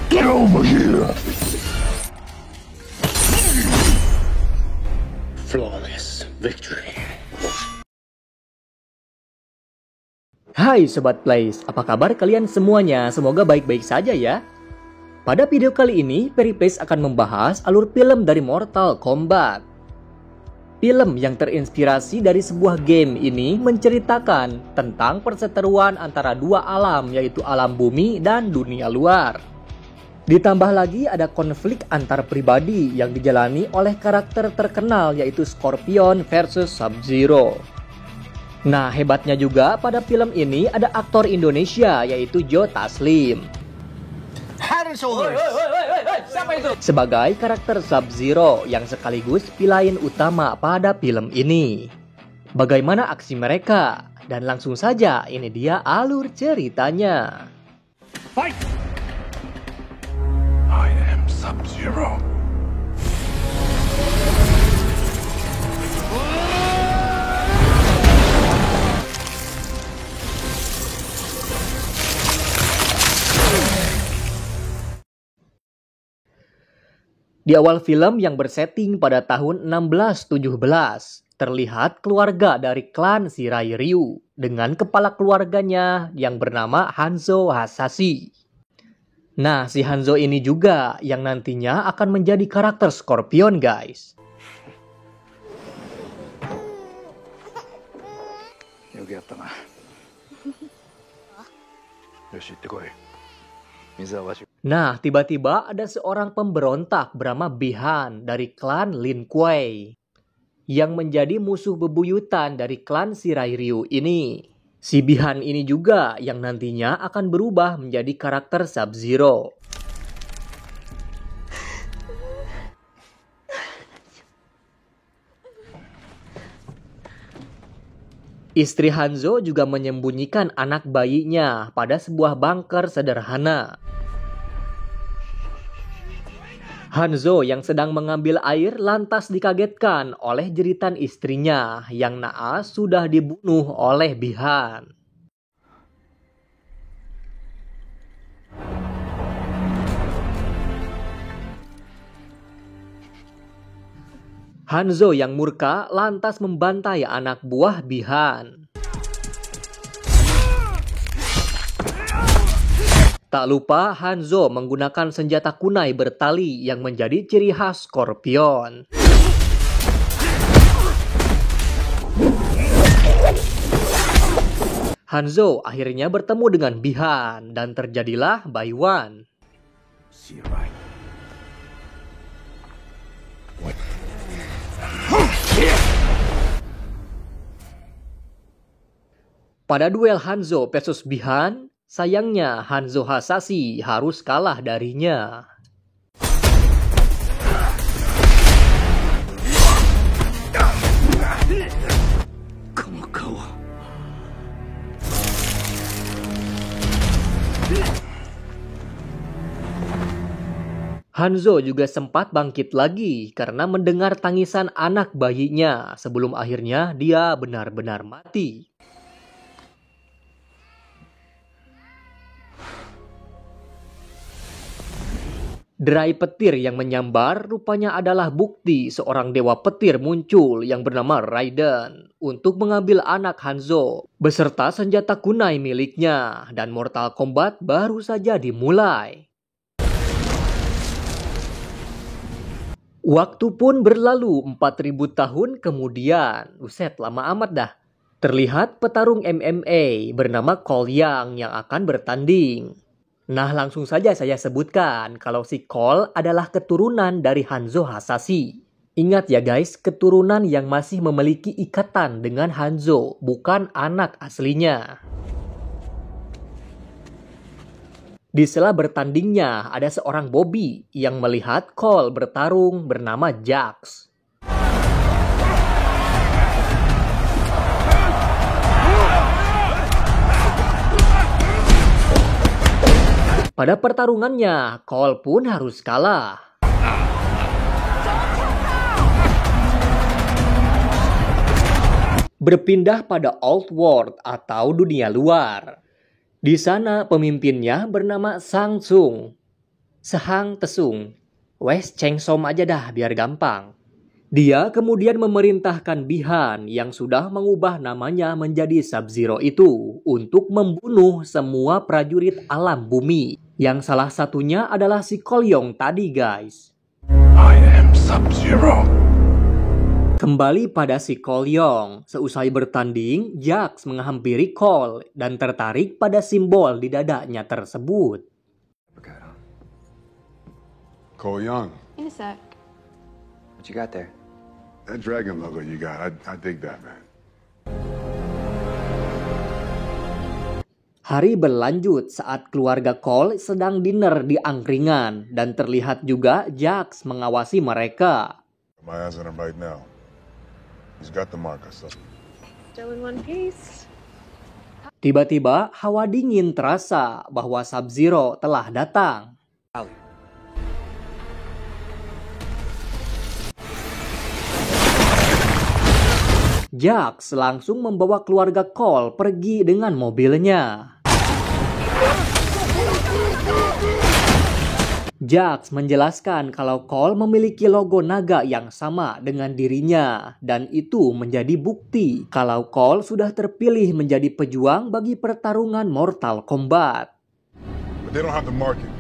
Get over here! Flawless victory. Hai Sobat Plays, apa kabar kalian semuanya? Semoga baik-baik saja ya. Pada video kali ini, Periplays akan membahas alur film dari Mortal Kombat. Film yang terinspirasi dari sebuah game ini menceritakan tentang perseteruan antara dua alam, yaitu alam bumi dan dunia luar. Ditambah lagi ada konflik antar pribadi yang dijalani oleh karakter terkenal yaitu Scorpion versus Sub-Zero. Nah, hebatnya juga pada film ini ada aktor Indonesia yaitu Joe Taslim Siapa itu? sebagai karakter Sub-Zero yang sekaligus villain utama pada film ini. Bagaimana aksi mereka? Dan langsung saja ini dia alur ceritanya. Fight! I am Sub-Zero. Di awal film yang bersetting pada tahun 1617, terlihat keluarga dari klan Shirai Ryu dengan kepala keluarganya yang bernama Hanzo Hasashi. Nah, si Hanzo ini juga yang nantinya akan menjadi karakter Scorpion, guys. Nah, tiba-tiba ada seorang pemberontak bernama Bihan dari klan Lin Kuei yang menjadi musuh bebuyutan dari klan Shirai Ryu ini. Si Bihan ini juga yang nantinya akan berubah menjadi karakter Sub-Zero. Istri Hanzo juga menyembunyikan anak bayinya pada sebuah bunker sederhana. Hanzo yang sedang mengambil air lantas dikagetkan oleh jeritan istrinya yang naas sudah dibunuh oleh Bihan. Hanzo yang murka lantas membantai anak buah Bihan. Tak lupa Hanzo menggunakan senjata kunai bertali yang menjadi ciri khas Scorpion. Hanzo akhirnya bertemu dengan Bihan dan terjadilah Baiwan. Pada duel Hanzo versus Bihan, sayangnya Hanzo Hasashi harus kalah darinya. Hanzo juga sempat bangkit lagi karena mendengar tangisan anak bayinya sebelum akhirnya dia benar-benar mati. Derai petir yang menyambar rupanya adalah bukti seorang dewa petir muncul yang bernama Raiden untuk mengambil anak Hanzo beserta senjata kunai miliknya, dan Mortal Kombat baru saja dimulai. Waktu pun berlalu 4000 tahun kemudian. Buset, lama amat dah. Terlihat petarung MMA bernama Cole Young yang akan bertanding. Nah, langsung saja saya sebutkan kalau si Cole adalah keturunan dari Hanzo Hasashi. Ingat ya guys, keturunan yang masih memiliki ikatan dengan Hanzo, bukan anak aslinya. Di sela bertandingnya, ada seorang Bobby yang melihat Cole bertarung bernama Jax. Pada pertarungannya, Cole pun harus kalah. Berpindah pada Old World atau dunia luar. Di sana pemimpinnya bernama Shang Tsung. Sehang tesung. Wes Chengsom aja dah biar gampang. Dia kemudian memerintahkan Bi-Han yang sudah mengubah namanya menjadi Sub-Zero itu untuk membunuh semua prajurit alam bumi. Yang salah satunya adalah si Kolyong tadi guys. I am Sub-Zero. Kembali pada si Kolyong, seusai bertanding, Jax menghampiri Cole dan tertarik pada simbol di dadanya tersebut. Cole Young, In a sec. What you got there? that dragon logo you got, I dig that, man. Hari berlanjut saat keluarga Cole sedang dinner di angkringan dan terlihat juga Jax mengawasi mereka. My eyes on him right now. He's got the marker, so. Still in one piece. Tiba-tiba hawa dingin terasa bahwa Sub-Zero telah datang. Jax langsung membawa keluarga Cole pergi dengan mobilnya. Jax menjelaskan kalau Cole memiliki logo naga yang sama dengan dirinya dan itu menjadi bukti kalau Cole sudah terpilih menjadi pejuang bagi pertarungan Mortal Kombat. But they don't have the market.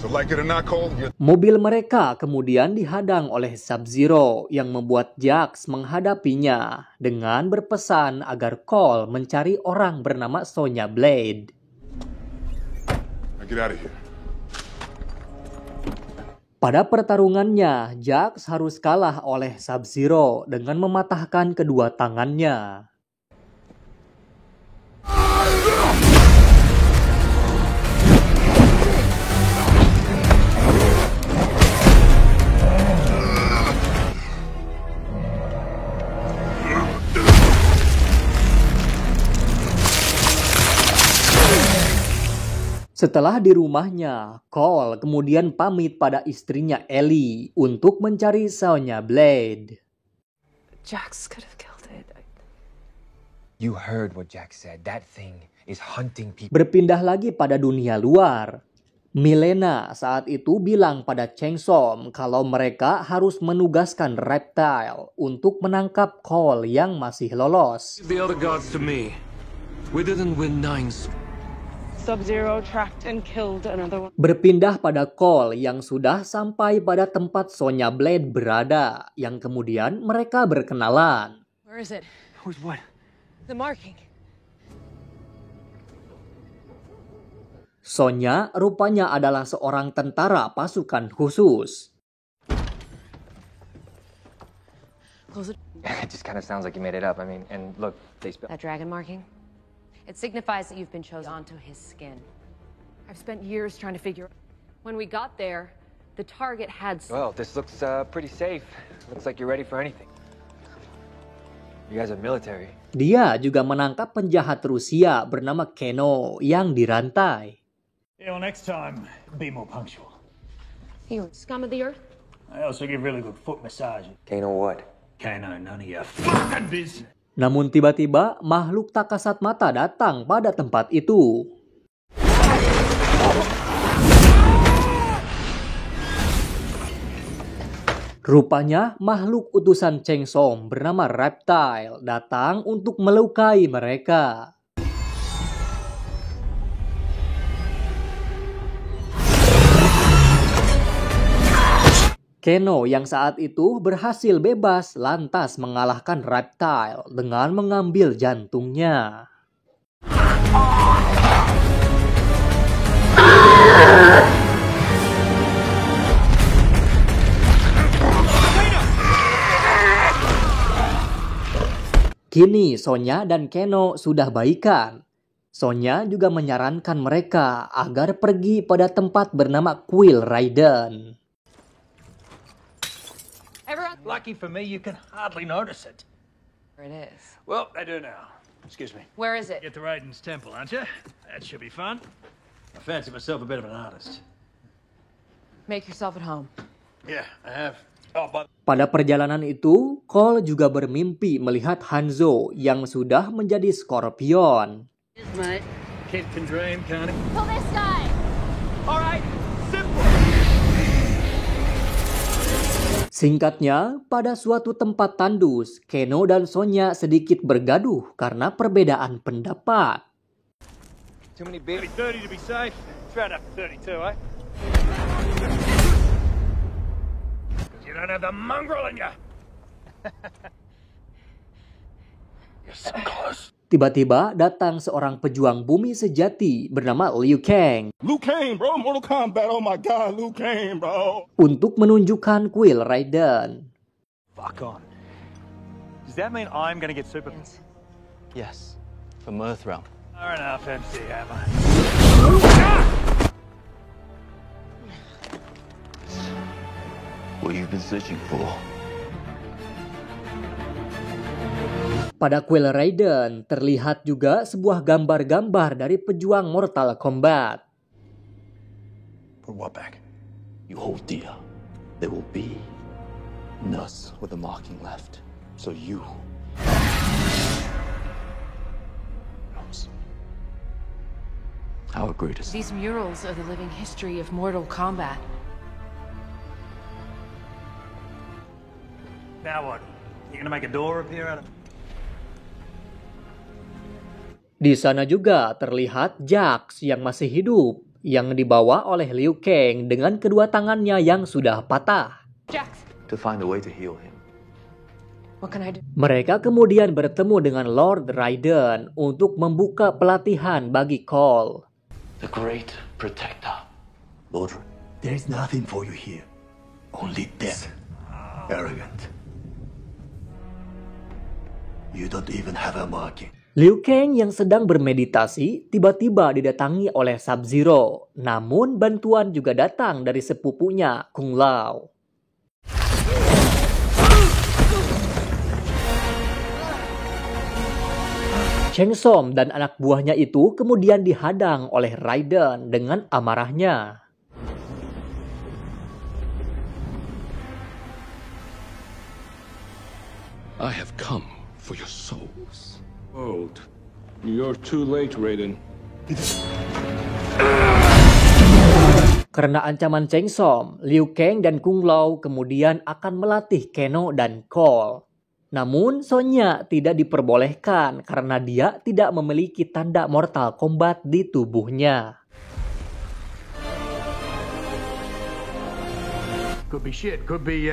So like it or not, Cole, you're... Mobil mereka kemudian dihadang oleh Sub-Zero yang membuat Jax menghadapinya dengan berpesan agar Cole mencari orang bernama Sonya Blade. Now get out of here. Pada pertarungannya, Jax harus kalah oleh Sub-Zero dengan mematahkan kedua tangannya. Setelah di rumahnya, Cole kemudian pamit pada istrinya Ellie untuk mencari Sonya Blade. Jax could have killed it. You heard what Jax said. That thing is hunting people. Berpindah lagi pada dunia luar. Milena saat itu bilang pada Chengsom kalau mereka harus menugaskan Reptile untuk menangkap Cole yang masih lolos. The other gods to me. We didn't win 9. Sub-Zero tracked and killed another one. Berpindah pada Cole yang sudah sampai pada tempat Sonya Blade berada, yang kemudian mereka berkenalan. Where is it? Who's what? The marking. Sonya rupanya adalah seorang tentara pasukan khusus. Close it. It just kind of sounds like you made it up. I mean, and look, they spell. That dragon marking? It signifies that you've been chosen onto his skin. I've spent years trying to figure. When we got there, the target had. Well, this looks pretty safe. Looks like you're ready for anything. You guys are military. Dia juga menangkap penjahat Rusia bernama Keno yang dirantai. Yeah, well, next time, be more punctual. You scum of the earth? I also give really good foot massages. Kano what? Kano, none of your fucking business. Namun tiba-tiba makhluk tak kasat mata datang pada tempat itu. Rupanya makhluk utusan Chengsom bernama Reptile datang untuk melukai mereka. Keno yang saat itu berhasil bebas lantas mengalahkan Reptile dengan mengambil jantungnya. Kini Sonya dan Keno sudah baikan. Sonya juga menyarankan mereka agar pergi pada tempat bernama Quill Raiden. Lucky for me, you can hardly notice it. There it is. Well, I do now. Excuse me. Where is it? Get to Raiden's temple, aren't you? That should be fun. I fancy myself a bit of an artist. Make yourself at home. Yeah, I have. Oh, but... Pada perjalanan itu, Cole juga bermimpi melihat Hanzo yang sudah menjadi Scorpion. Kid can dream, can't he? Kill this guy! All right, simple. Singkatnya, pada suatu tempat tandus, Keno dan Sonya sedikit bergaduh karena perbedaan pendapat. Too many big. 30 to be safe. It's round up to 32, eh? You don't have the mongrel in you. You're so close. Tiba-tiba datang seorang pejuang bumi sejati bernama Liu Kang Liu Kang, bro. Mortal Kombat. Oh my God, Liu Kang, bro. untuk menunjukkan kuil Raiden. Fuck on. Does that mean I'm gonna get super? Yes, from Earthrealm. Fair enough, MC Hammer. What you've been searching for. Pada kuil Raiden terlihat juga sebuah gambar-gambar dari pejuang Mortal Kombat. Put what back? You hold dear. There will be nurse with a marking left. So you knows our greatest. These murals are the living history of Mortal Kombat. Now what? You gonna make a door appear out of? Di sana juga terlihat Jax yang masih hidup, yang dibawa oleh Liu Kang dengan kedua tangannya yang sudah patah. Jax, To find a way to heal him. what can I do? Mereka kemudian bertemu dengan Lord Raiden untuk membuka pelatihan bagi Cole. The great protector. Lord. There is nothing for you here. Only death. Arrogant. You don't even have a marking. Liu Kang yang sedang bermeditasi tiba-tiba didatangi oleh Sub-Zero. Namun bantuan juga datang dari sepupunya, Kung Lao. Shang Tsung dan anak buahnya itu kemudian dihadang oleh Raiden dengan amarahnya. I have come for your souls. Old. You're too late, Raiden. Karena ancaman Shang Tsung, Liu Kang dan Kung Lao kemudian akan melatih Keno dan Cole. Namun Sonya tidak diperbolehkan karena dia tidak memiliki tanda Mortal Kombat di tubuhnya. Could be shit. Could be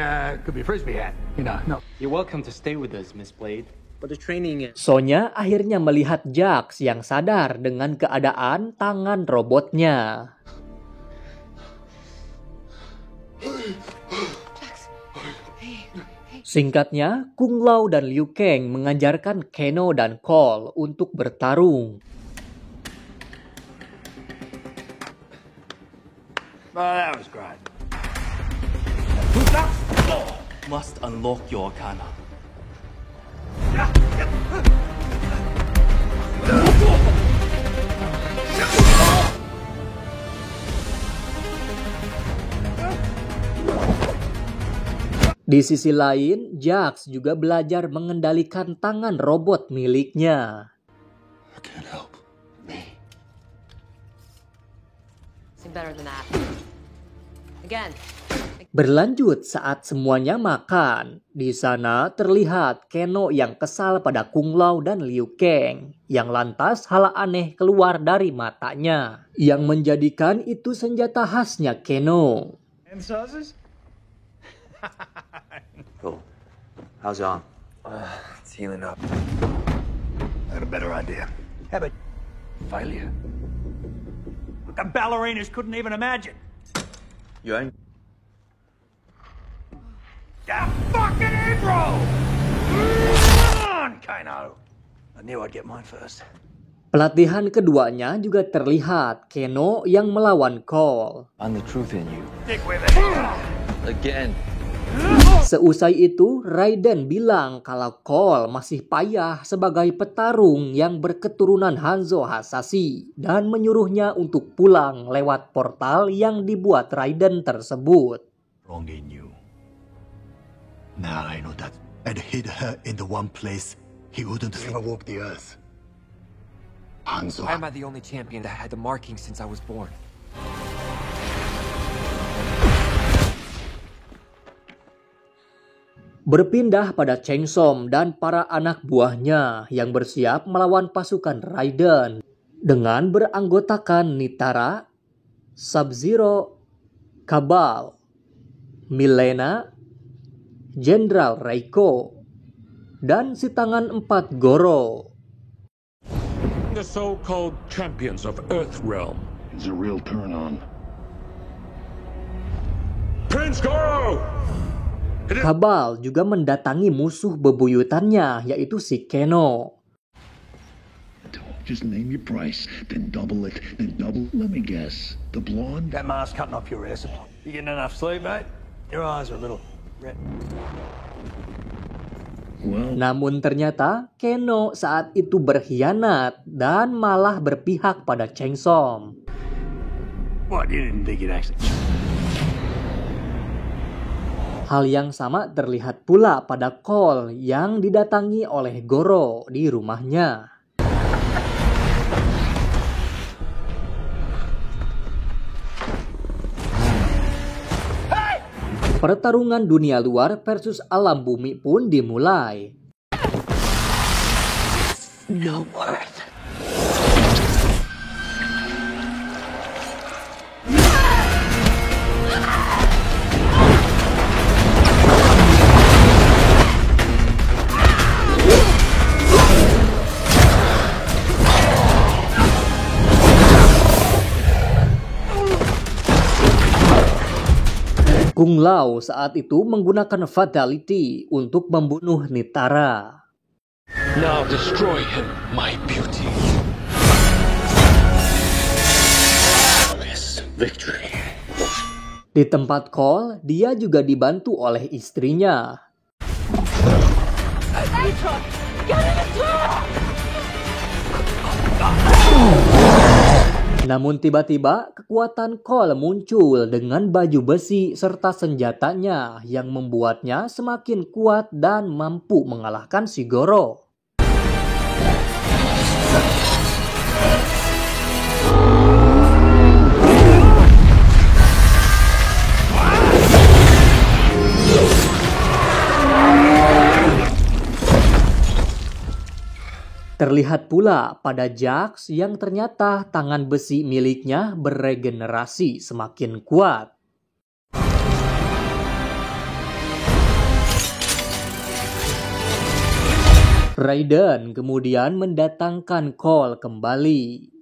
frisbee hat. You know, no. You're welcome to stay with us, Miss Blade. But the training is... Sonya akhirnya melihat Jax yang sadar dengan keadaan tangan robotnya. Singkatnya, Kung Lao dan Liu Kang mengajarkan Keno dan Cole untuk bertarung. Oh, that was great. Must unlock your arcana. Di sisi lain, Jax juga belajar mengendalikan tangan robot miliknya. I can't help me. Seem better than that. Again. Berlanjut saat semuanya makan. Di sana terlihat Keno yang kesal pada Kung Lao dan Liu Kang, yang lantas hal aneh keluar dari matanya, yang menjadikan itu senjata khasnya Keno. And sauces? Cool. How's your arm? It's healing up. I got a better idea. How about Failure. what the ballerinas couldn't even imagine? You ain't... That fucking intro! Come on, Kano! I knew I'd get mine first. Pelatihan keduanya juga terlihat Keno yang melawan Cole. Find the truth in you. Stick with it. Again. Seusai itu, Raiden bilang kalau Cole masih payah sebagai petarung yang berketurunan Hanzo Hasashi dan menyuruhnya untuk pulang lewat portal yang dibuat Raiden tersebut. Wrong in you. Now I know that I'd hid her in the one place he wouldn't ever walk the earth. Hanzo. Why am I the only champion that had the marking since I was born? Berpindah pada Shang Tsung dan para anak buahnya yang bersiap melawan pasukan Raiden dengan beranggotakan Nitara, Sub-Zero, Cabal, Milena, Jenderal Reiko, dan si tangan 4 Goro. The so-called champions of Earthrealm. It's a real turn-on. Prince Goro! Cabal juga mendatangi musuh bebuyutannya, yaitu si Keno. Just name your price, then double it, then double. Let me guess. The blonde? That mask cutting off your ear supply. You getting enough sleep, mate? Your eyes are a little red. Well, Namun ternyata Keno saat itu berkhianat dan malah berpihak pada Shang Tsung. What, you didn't think you'd actually... Hal yang sama terlihat pula pada Cole yang didatangi oleh Goro di rumahnya. Pertarungan dunia luar versus alam bumi pun dimulai. no word. Kung Lao saat itu menggunakan Fatality untuk membunuh Nitara. Now destroy him, my beauty. Victory. Di tempat Cole, dia juga dibantu oleh istrinya. Namun tiba-tiba kekuatan Cole muncul dengan baju besi serta senjatanya yang membuatnya semakin kuat dan mampu mengalahkan si Goro. Terlihat pula pada Jax yang ternyata tangan besi miliknya beregenerasi semakin kuat. Raiden kemudian mendatangkan Cole kembali.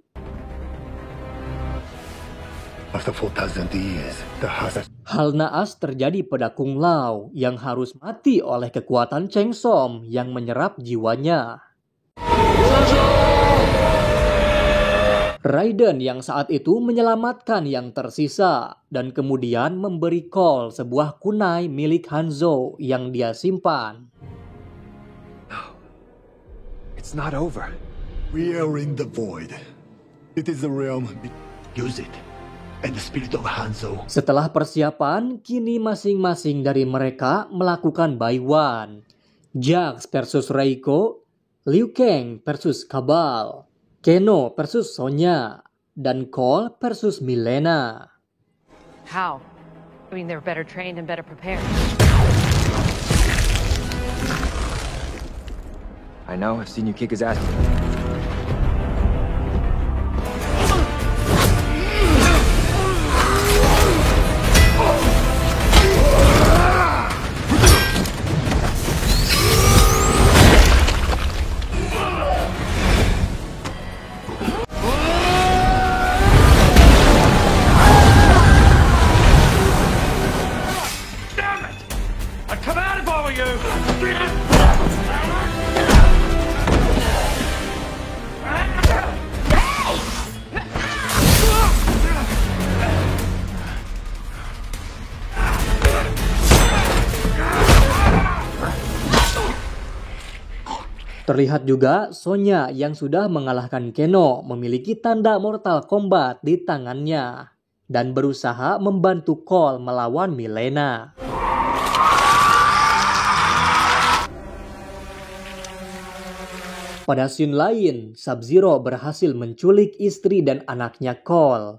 After 4,000 years, the hazard. Hal naas terjadi pada Kung Lao yang harus mati oleh kekuatan Shang Tsung yang menyerap jiwanya. Raiden yang saat itu menyelamatkan yang tersisa dan kemudian memberi Cole sebuah kunai milik Hanzo yang dia simpan. It's not over. We are in the void. It is the realm. Use it. And the spirit of Hanzo. Setelah persiapan, kini masing-masing dari mereka melakukan buy-one. Jax versus Reiko, Liu Kang versus Cabal, Keno versus Sonya, dan Cole versus Milena. How? I mean, they're better trained and better prepared. I know, I've seen you kick his ass. Terlihat juga Sonya yang sudah mengalahkan Keno memiliki tanda Mortal Kombat di tangannya dan berusaha membantu Cole melawan Milena. Pada scene lain, Sub-Zero berhasil menculik istri dan anaknya Cole.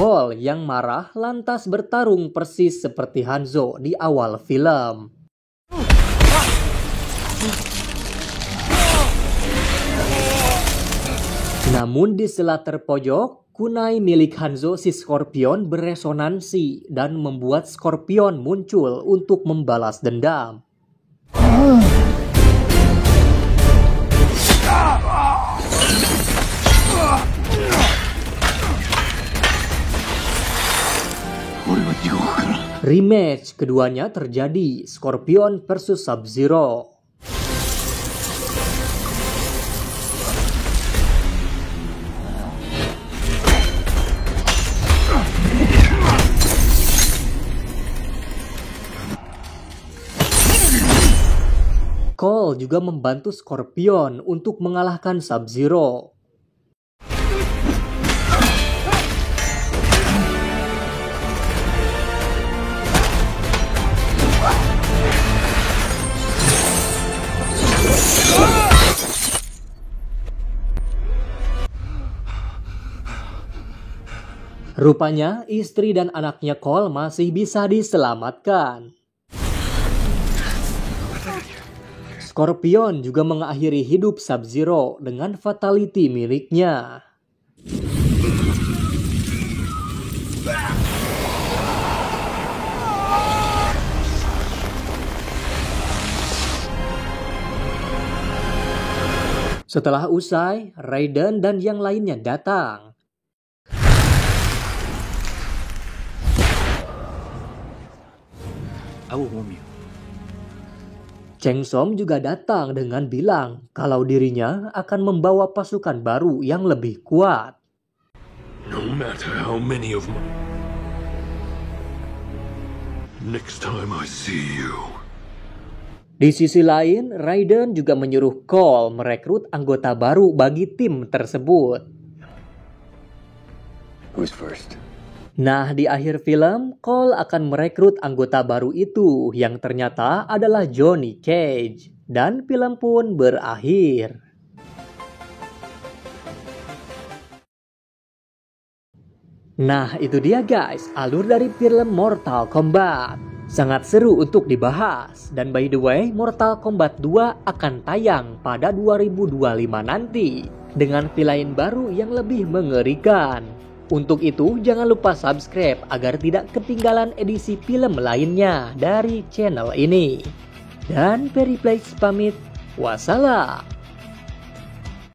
Cole yang marah lantas bertarung persis seperti Hanzo di awal film. Namun di sela terpojok, kunai milik Hanzo si Scorpion beresonansi dan membuat Scorpion muncul untuk membalas dendam. Rematch keduanya terjadi, Scorpion versus Sub-Zero. Cole juga membantu Scorpion untuk mengalahkan Sub-Zero. Rupanya istri dan anaknya Cole masih bisa diselamatkan. Scorpion juga mengakhiri hidup Sub-Zero dengan fatality miliknya. Setelah usai, Raiden dan yang lainnya datang. I will warn you. Cheng Som juga datang dengan bilang kalau dirinya akan membawa pasukan baru yang lebih kuat. No matter how many of them. Next time I see you. Di sisi lain, Raiden juga menyuruh Cole merekrut anggota baru bagi tim tersebut. Who's first? Nah, di akhir film, Cole akan merekrut anggota baru itu yang ternyata adalah Johnny Cage. Dan film pun berakhir. Nah, itu dia guys, alur dari film Mortal Kombat. Sangat seru untuk dibahas. Dan by the way, Mortal Kombat 2 akan tayang pada 2025 nanti. Dengan villain baru yang lebih mengerikan. Untuk itu, jangan lupa subscribe agar tidak ketinggalan edisi film lainnya dari channel ini. Dan Periplex pamit, wassalam.